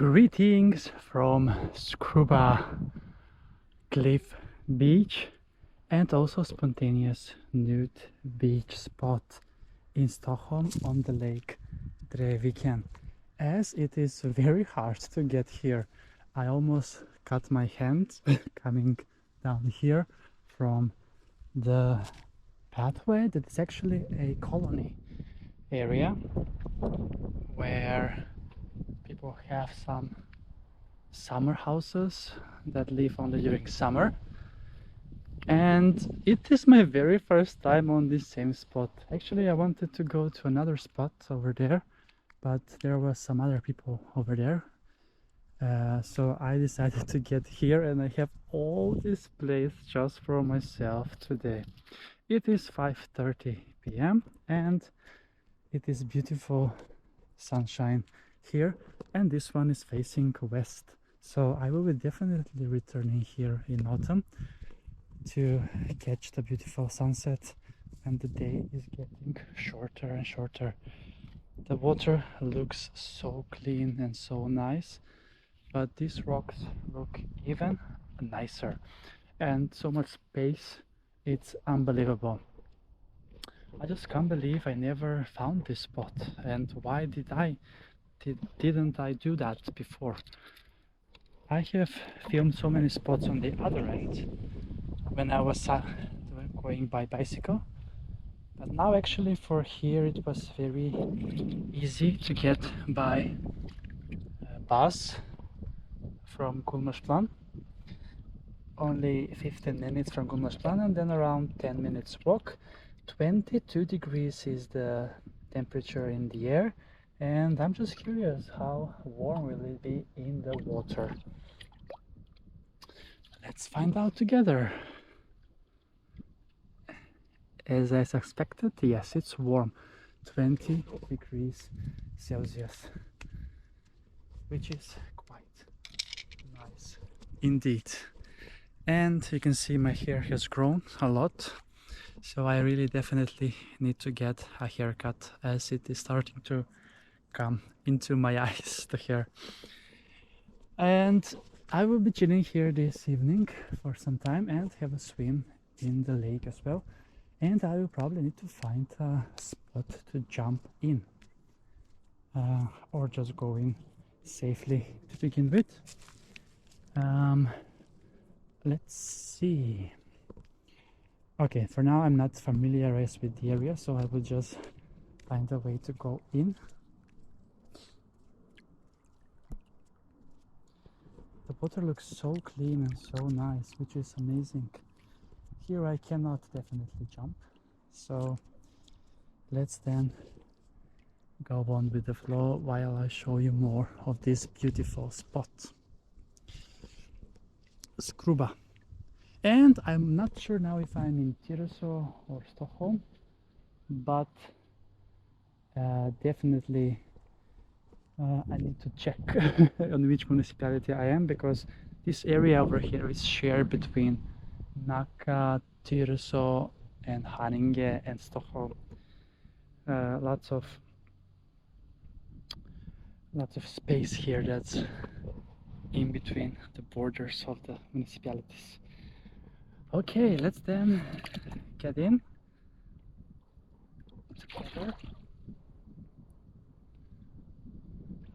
Greetings from Skrubba Cliff Beach and also spontaneous nude beach spot in Stockholm on the lake Drevviken. As it is very hard to get here, I almost cut my hand coming down here from the pathway that is actually a colony area where people have some summer houses that live only during summer, and it is my very first time on this same spot. Actually, I wanted to go to another spot over there, but there were some other people over there, so I decided to get here, and I have all this place just for myself today. It is 5:30 p.m. and it is beautiful sunshine here, and this one is facing west, so I will be definitely returning here in autumn to catch the beautiful sunset, and the day is getting shorter and shorter. The water looks so clean and so nice, but these rocks look even nicer, and so much space, it's unbelievable. I just can't believe I never found this spot, and why didn't I do that before? I have filmed so many spots on the other end when I was going by bicycle, but now actually for here it was very easy to get by bus from Gullmarsplan. Only 15 minutes from Gullmarsplan and then around 10 minutes walk. 22 degrees is the temperature in the air, and I'm just curious, how warm will it be in the water? Let's find out together. As I suspected, yes, it's warm. 20 degrees Celsius, which is quite nice indeed. And you can see my hair has grown a lot, so I really definitely need to get a haircut, as it is starting to come into my eyes, the hair. And I will be chilling here this evening for some time and have a swim in the lake as well, and I will probably need to find a spot to jump in, or just go in safely to begin with. Let's see. Okay, for now I'm not familiarized with the area, so I will just find a way to go in. The water looks so clean and so nice, which is amazing. Here I cannot definitely jump, so let's then go on with the flow while I show you more of this beautiful spot. Skrubba. And I'm not sure now if I'm in Tyresö or Stockholm, but definitely I need to check on which municipality I am, because this area over here is shared between Nacka, Tyresö and Haninge and Stockholm. Lots of space here that's in between the borders of the municipalities. Okay, let's then get in together.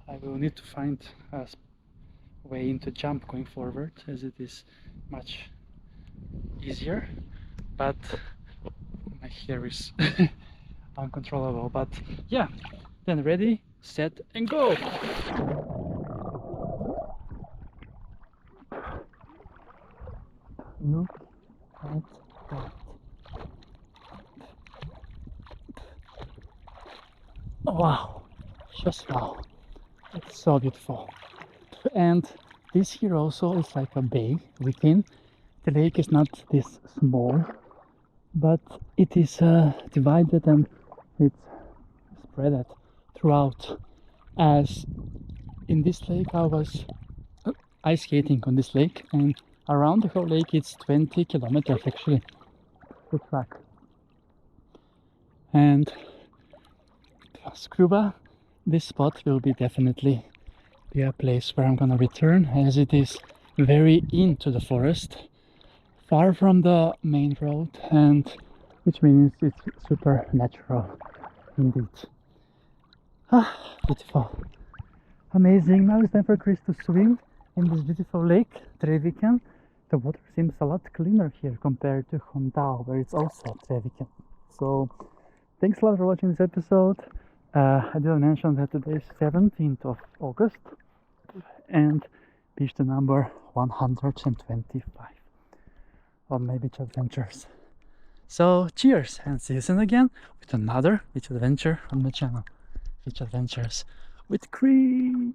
I will need to find a way in to jump going forward, as it is much easier, but my hair is uncontrollable. But yeah, then ready, set and go! Look at that. Wow, just wow. It's so beautiful. And this here also is like a bay within. The lake is not this small, but it is divided and it's spread throughout. As in this lake I was ice skating on this lake, and around the whole lake it's 20 kilometers actually to track. And Skrubba, this spot will be definitely be a place where I'm gonna return, as it is very into the forest, far from the main road, and which means it's super natural indeed. Beautiful, amazing. Now it's time for Chris to swim in this beautiful lake, Drevviken. The water seems a lot cleaner here compared to Hondal, where it's also Drevviken. So thanks a lot for watching this episode. I didn't mention that today is 17th of August and beach the number 125 of my beach adventures. So cheers, and see you soon again with another beach adventure on my channel. Beach Adventures with Chris.